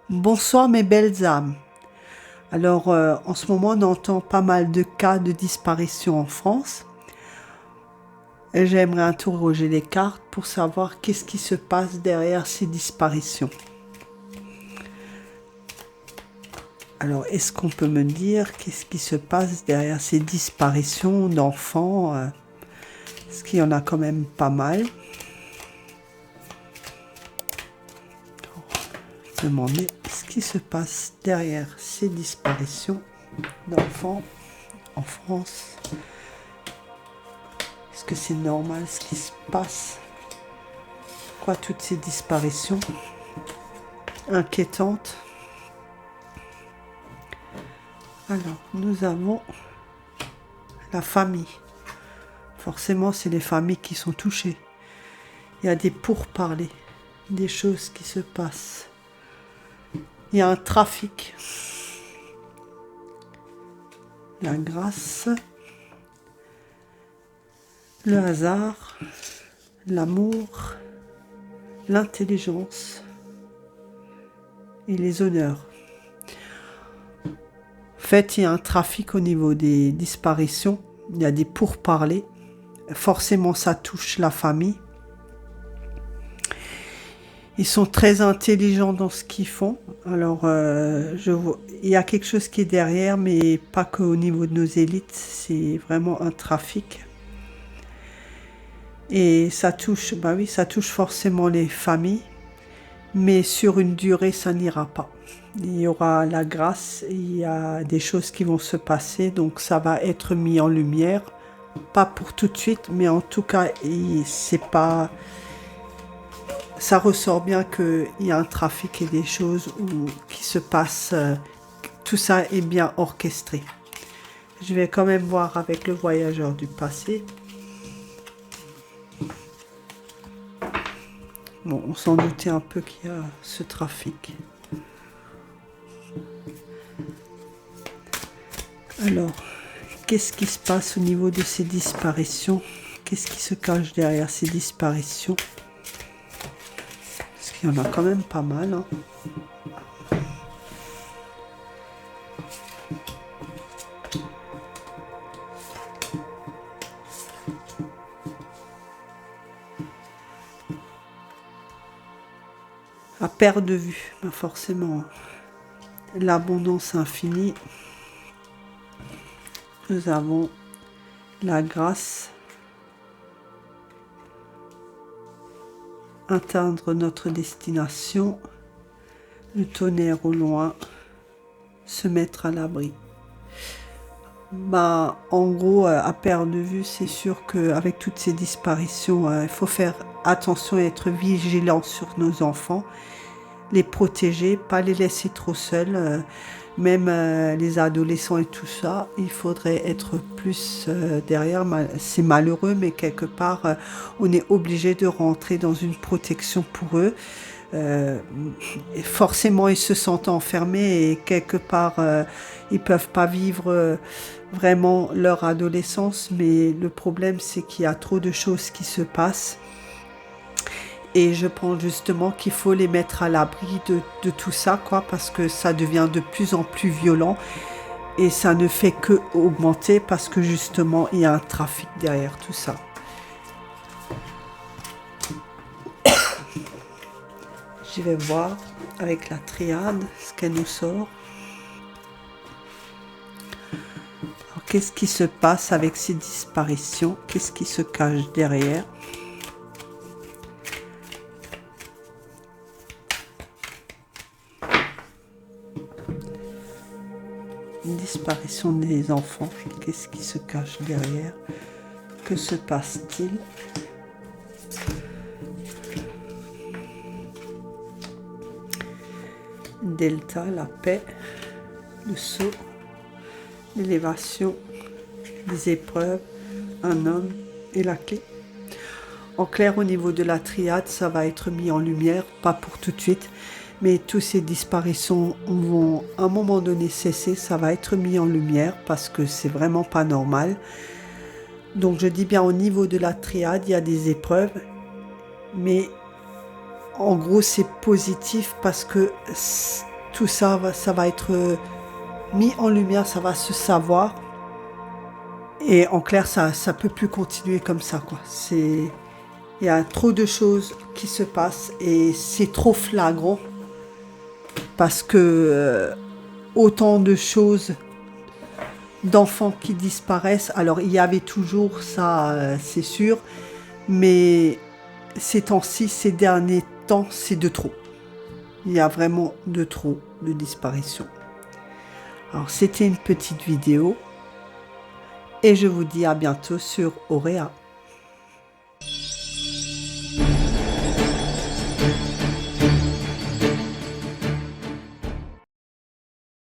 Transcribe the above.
Bonsoir mes belles âmes. Alors en ce moment on entend pas mal de cas de disparition en France. Et j'aimerais interroger les cartes pour savoir qu'est-ce qui se passe derrière ces disparitions. Alors est-ce qu'on peut me dire qu'est-ce qui se passe derrière ces disparitions d'enfants Parce qu'il y en a quand même pas mal. Demander ce qui se passe derrière ces disparitions d'enfants en France. Est-ce que c'est normal ce qui se passe? Quoi, toutes ces disparitions inquiétantes? Alors, nous avons la famille. Forcément, c'est les familles qui sont touchées. Il y a des pourparlers, des choses qui se passent. Il y a un trafic. La grâce, le hasard, l'amour, l'intelligence et les honneurs. En fait, il y a un trafic au niveau des disparitions. Il y a des pourparlers. Forcément, ça touche la famille. Ils sont très intelligents dans ce qu'ils font. Alors, il y a quelque chose qui est derrière, mais pas qu'au niveau de nos élites. C'est vraiment un trafic. Et ça touche, ça touche forcément les familles. Mais sur une durée, ça n'ira pas. Il y aura la grâce, il y a des choses qui vont se passer, donc ça va être mis en lumière. Pas pour tout de suite, mais en tout cas, c'est pas... Ça ressort bien qu'il y a un trafic et des choses qui se passent. Tout ça est bien orchestré. Je vais quand même voir avec le voyageur du passé. Bon, on s'en doutait un peu qu'il y a ce trafic. Alors, qu'est-ce qui se passe au niveau de ces disparitions? Qu'est-ce qui se cache derrière ces disparitions? Parce qu'il y en a quand même pas mal. Hein. À perte de vue, forcément. L'abondance infinie. Nous avons la grâce. Atteindre notre destination. Le tonnerre au loin. Se mettre à l'abri. En gros, à perte de vue, c'est sûr qu'avec toutes ces disparitions, il faut faire attention et être vigilant sur nos enfants. Les protéger, pas les laisser trop seuls. Même les adolescents et tout ça, il faudrait être plus derrière. C'est malheureux, mais quelque part, on est obligé de rentrer dans une protection pour eux. Forcément, ils se sentent enfermés et quelque part, ils peuvent pas vivre vraiment leur adolescence. Mais le problème, c'est qu'il y a trop de choses qui se passent. Et je pense justement qu'il faut les mettre à l'abri de tout ça, parce que ça devient de plus en plus violent et ça ne fait que augmenter parce que justement il y a un trafic derrière tout ça. Je vais voir avec la triade ce qu'elle nous sort. Alors, qu'est-ce qui se passe avec ces disparitions? Qu'est-ce qui se cache derrière? Disparition des enfants, qu'est-ce qui se cache derrière? Que se passe-t-il? Delta, la paix, le saut, l'élévation, les épreuves, un homme et la clé. En clair, au niveau de la triade, ça va être mis en lumière, pas pour tout de suite, mais toutes ces disparitions vont à un moment donné cesser, ça va être mis en lumière parce que c'est vraiment pas normal. Donc je dis bien au niveau de la triade, il y a des épreuves, mais en gros c'est positif parce que tout ça, ça va être mis en lumière, ça va se savoir. Et en clair, ça peut plus continuer comme ça, quoi. Il y a trop de choses qui se passent et c'est trop flagrant parce que autant de choses, d'enfants qui disparaissent. Alors, il y avait toujours ça, c'est sûr, mais ces temps-ci, ces derniers temps, c'est de trop. Il y a vraiment de trop de disparitions. Alors, c'était une petite vidéo et je vous dis à bientôt sur Auréa.